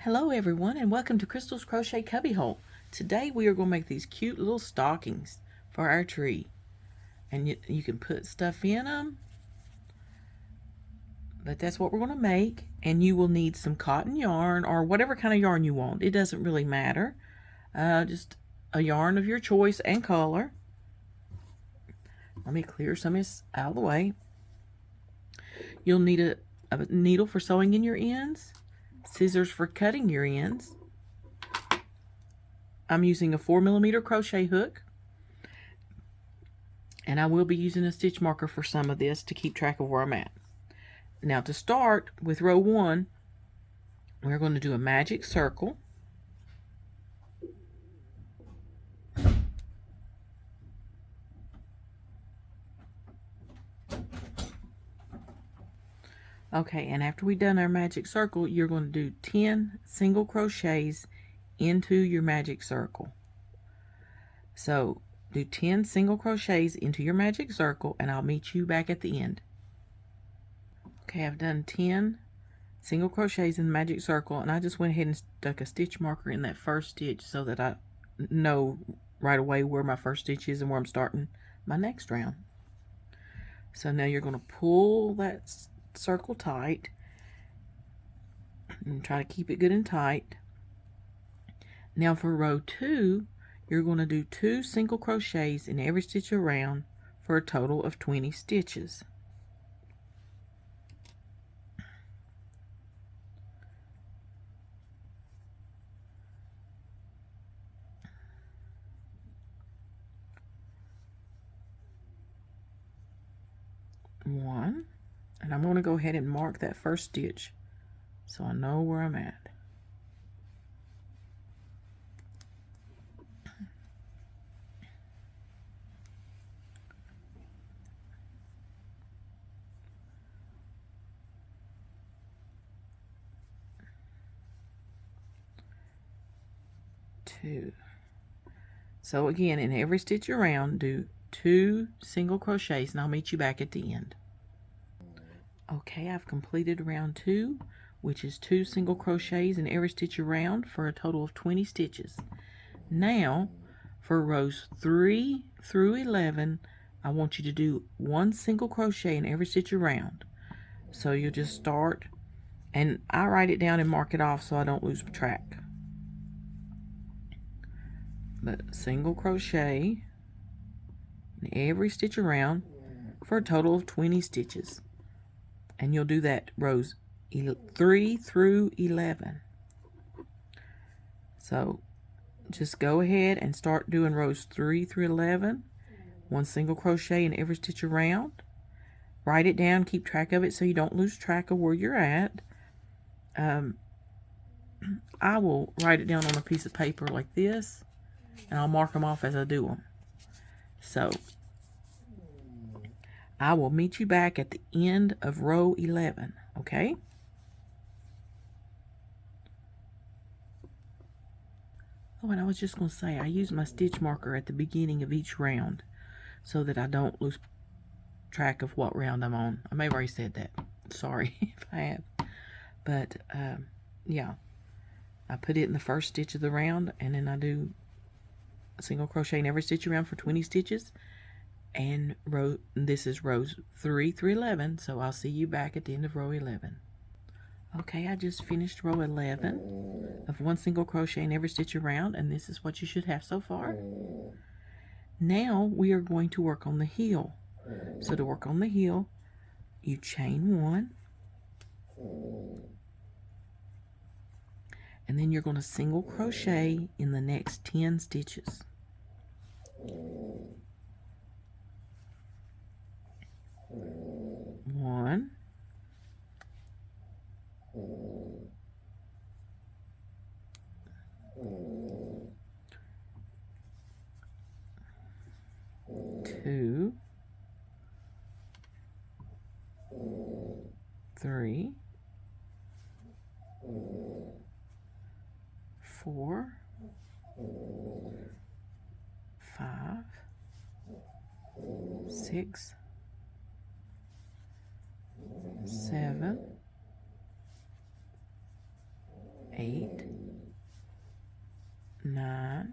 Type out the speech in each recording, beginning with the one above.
Hello everyone and welcome to Crystal's Crochet Cubbyhole. Today we are going to make these cute little stockings for our tree. And you can put stuff in them. But that's what we're going to make. And you will need some cotton yarn or whatever kind of yarn you want. It doesn't really matter. Just a yarn of your choice and color. Let me clear some of this out of the way. You'll need a needle for sewing in your ends. Scissors for cutting your ends. I'm using a 4mm crochet hook, and I will be using a stitch marker for some of this to keep track of where I'm at. Now to start with row 1, we're going to do a magic circle. Okay, and after we've done our magic circle, you're going to do 10 single crochets into your magic circle. So do 10 single crochets into your magic circle, and I'll meet you back at the end. Okay, I've done 10 single crochets in the magic circle, and I just went ahead and stuck a stitch marker in that first stitch so that I know right away where my first stitch is and where I'm starting my next round. So now you're going to pull that circle tight and try to keep it good and tight. Now for row 2, you're going to do 2 single crochets in every stitch around for a total of 20 stitches. One, and I'm going to go ahead and mark that first stitch so I know where I'm at. Two. So again, in every stitch around, do 2 single crochets, and I'll meet you back at the end. Okay, I've completed round 2, which is 2 single crochets in every stitch around for a total of 20 stitches. Now, for rows 3 through 11, I want you to do 1 single crochet in every stitch around. So you'll just start, and I write it down and mark it off so I don't lose track. But single crochet in every stitch around for a total of 20 stitches. And you'll do that rows 3 through 11. So just go ahead and start doing rows 3 through 11. 1 single crochet in every stitch around. Write it down, keep track of it so you don't lose track of where you're at. I will write it down on a piece of paper like this, and I'll mark them off as I do them. So I will meet you back at the end of row 11, okay? Oh, and I was just going to say, I use my stitch marker at the beginning of each round so that I don't lose track of what round I'm on. I may have already said that. Sorry if I have. But, yeah. I put it in the first stitch of the round, and then I do a single crochet in every stitch around for 20 stitches. And this is rows 3 through 11, so I'll see you back at the end of row 11. Okay, I just finished row 11 of 1 single crochet in every stitch around, and this is what you should have so far. Now we are going to work on the heel. So to work on the heel, you chain 1, and then you're going to single crochet in the next 10 stitches. 1, 2, 3, 4, 5, 6, 7, 8, 9,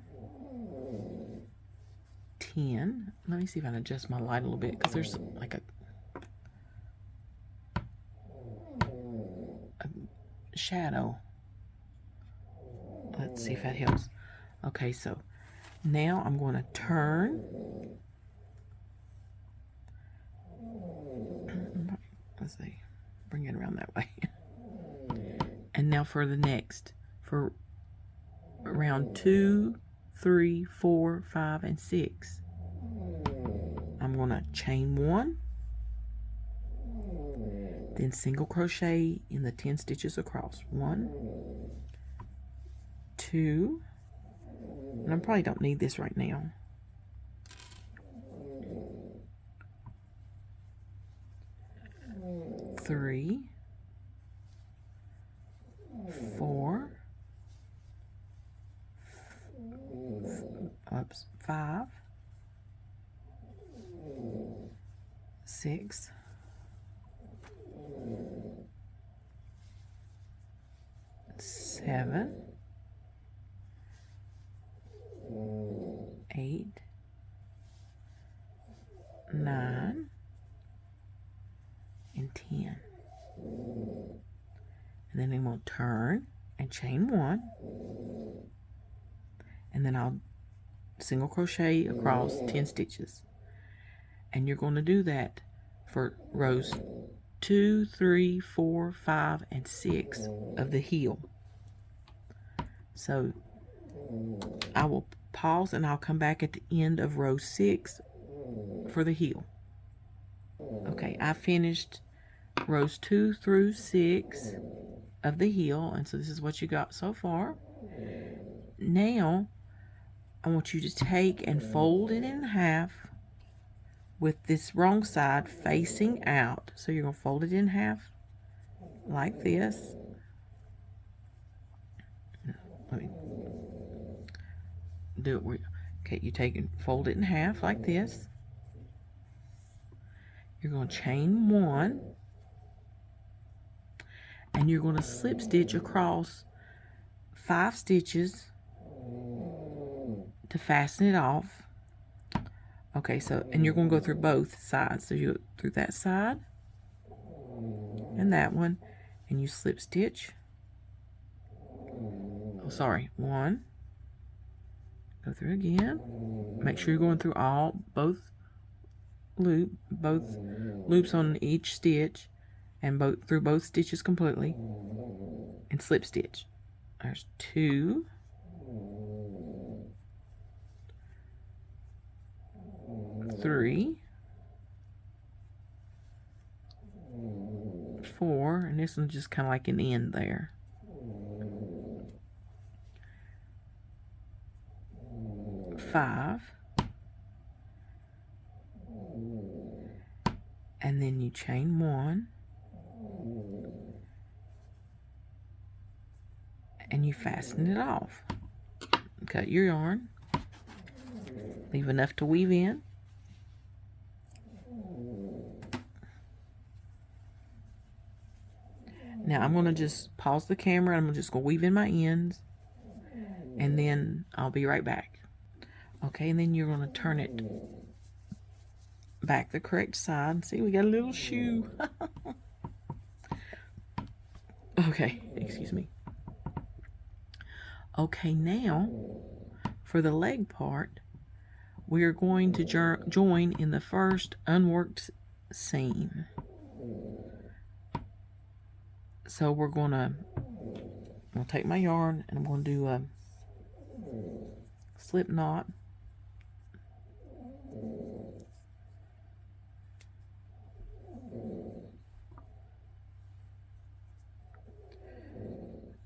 10. Let me see if I can adjust my light a little bit, because there's like a shadow. Let's see if that helps. Okay, so now I'm going to turn. Let's see, bring it around that way. And now for the next, for round 2, 3, 4, 5, and 6, I'm going to chain 1, then single crochet in the 10 stitches across. 1, 2, and I probably don't need this right now. 3, 4, 5, 6, 7, 8, 9, and 10. And then I'm going to turn and chain 1, and then I'll single crochet across 10 stitches. And you're going to do that for rows 2, 3, 4, 5, and 6 of the heel. So I will pause and I'll come back at the end of row 6 for the heel. Okay, I finished rows 2 through 6 of the heel, and so this is what you got so far. Now I want you to take and fold it in half with this wrong side facing out. So you're going to fold it in half like this. Let me do it where, okay, you take and fold it in half like this. You're going to chain 1, and you're going to slip stitch across 5 stitches to fasten it off. Okay, so, and you're going to go through both sides. So you go through that side and that one, and you slip stitch. Oh, sorry, 1. Go through again. Make sure you're going through both loops on each stitch, and through both stitches completely, and slip stitch. There's 2, 3, 4, and this one's just kind of like an end there. 5, and then you chain 1, and you fasten it off. Cut your yarn, leave enough to weave in. Now I'm going to just pause the camera, and I'm just going to weave in my ends, and then I'll be right back. Okay, and then you're going to turn it back the correct side. See, we got a little shoe. Okay, excuse me. Okay, now for the leg part, we're going to join in the first unworked seam. So I'll take my yarn, and I'm going to do a slip knot.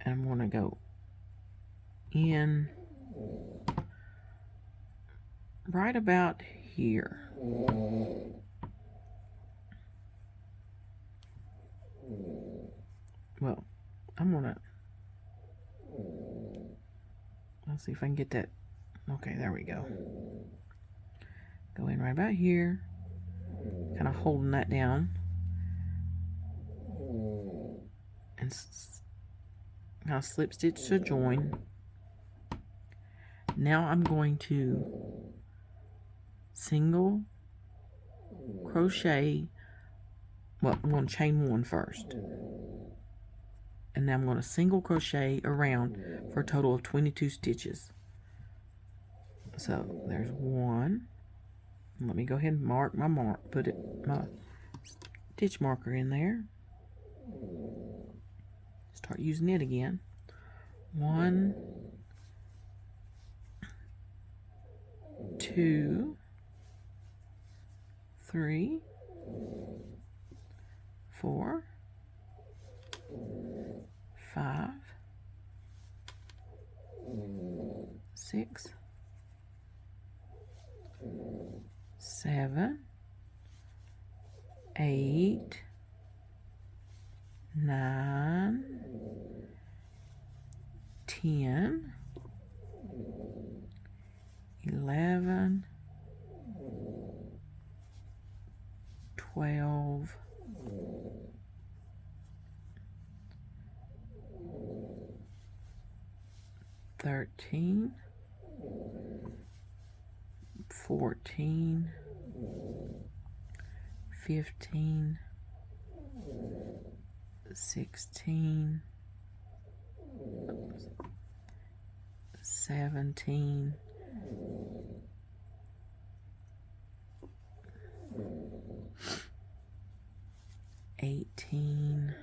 And I'm going to go in right about here. Well, I'm going to, let's see if I can get that. Okay, there we go. Go in right about here, kind of holding that down, and I'll slip stitch to join. Now I'm going to single crochet. Well, I'm going to chain 1 first. And now I'm going to single crochet around for a total of 22 stitches. So there's 1. Let me go ahead and mark my put my stitch marker in there. Start using it again. 1, 2, 3, 4, 5, 6, 7, 8, 9, 10, 11, 12, 13, 14, 15, 16, 17, 18,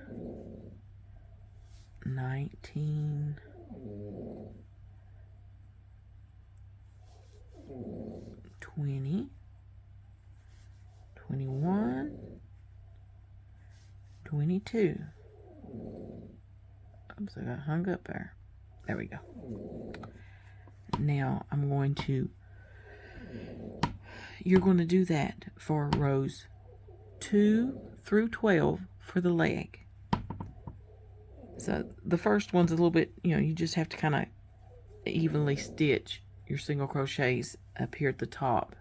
19, 20, 21, 22. Oops, I got hung up there. There we go. Now I'm going to, you're going to do that for rows 2 through 12 for the leg. So the first one's a little bit, you just have to kind of evenly stitch your single crochets up here at the top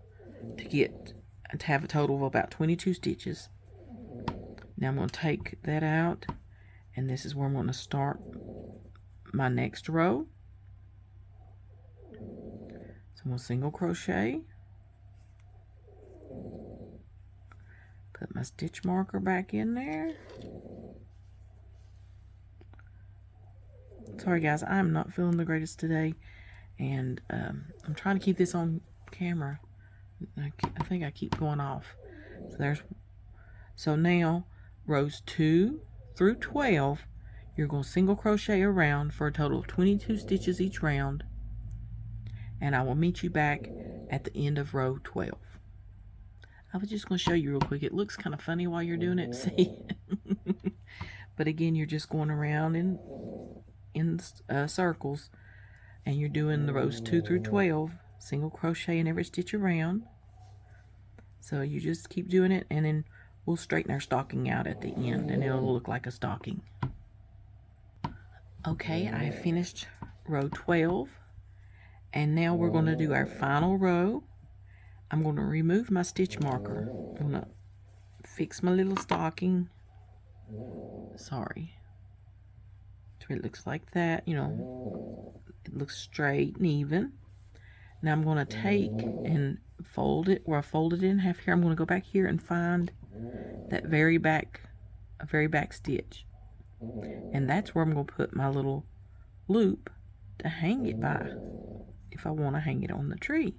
to have a total of about 22 stitches. Now I'm going to take that out, and this is where I'm going to start my next row. So I'm going to single crochet, put my stitch marker back in there. Sorry guys, I'm not feeling the greatest today, and I'm trying to keep this on camera. I think I keep going off. So now rows 2 through 12, you're going to single crochet around for a total of 22 stitches each round, and I will meet you back at the end of row 12. I was just going to show you real quick. It looks kind of funny while you're doing it, see? But again, you're just going around in circles, and you're doing the rows 2 through 12, single crochet in every stitch around. So you just keep doing it, and then we'll straighten our stocking out at the end, and it'll look like a stocking. Okay, I have finished row 12, and now we're going to do our final row. I'm going to remove my stitch marker. I'm going to fix my little stocking. Sorry. It looks like that, it looks straight and even. Now I'm going to take and fold it where I folded it in half here. I'm going to go back here and find that very back stitch, and that's where I'm going to put my little loop to hang it by if I want to hang it on the tree.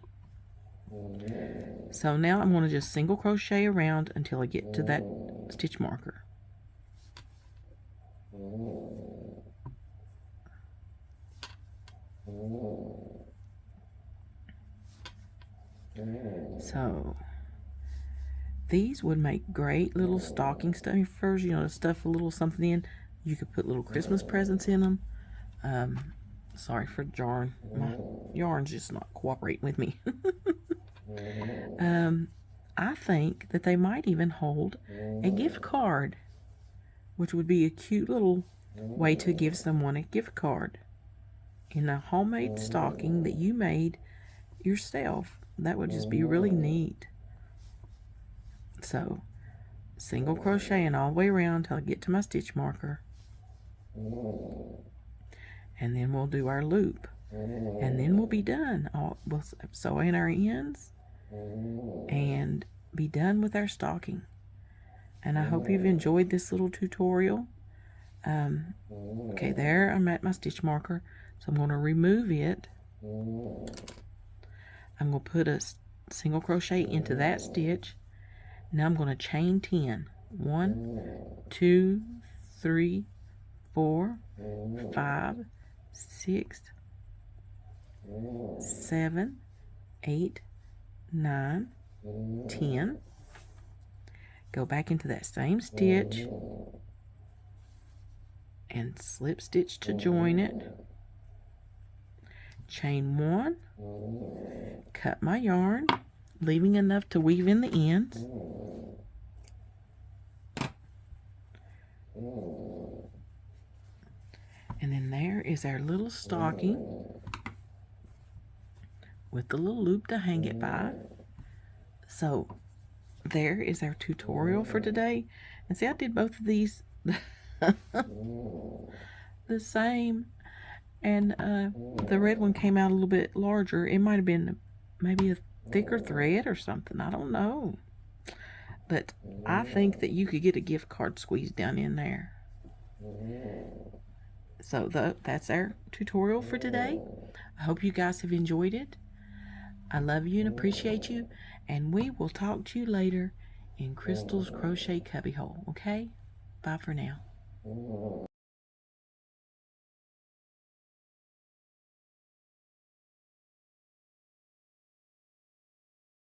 So now I'm going to just single crochet around until I get to that stitch marker. So these would make great little stocking stuffers, to stuff a little something in. You could put little Christmas presents in them. Sorry for yarn. My yarn's just not cooperating with me. I think that they might even hold a gift card, which would be a cute little way to give someone a gift card in a homemade stocking that you made yourself. That would just be really neat. So, single crocheting all the way around till I get to my stitch marker. and then we'll do our loop, and then we'll be done. We'll sew in our ends and be done with our stocking. And I hope you've enjoyed this little tutorial. Okay, there I'm at my stitch marker, so I'm going to remove it. I'm going to put a single crochet into that stitch. Now I'm going to chain 10. 1, 2, 3, 4, 5, 6, 7, 8, 9, 10. Go back into that same stitch and slip stitch to join it. Chain 1, cut my yarn, leaving enough to weave in the ends. And then there is our little stocking with the little loop to hang it by. So there is our tutorial for today. And see, I did both of these the same, and the red one came out a little bit larger. It might have been maybe a thicker thread or something, I don't know, but I think that you could get a gift card squeezed down in there. So that's our tutorial for today. I hope you guys have enjoyed it. I love you and appreciate you, and we will talk to you later in Crystal's Crochet Cubbyhole, okay? Bye for now.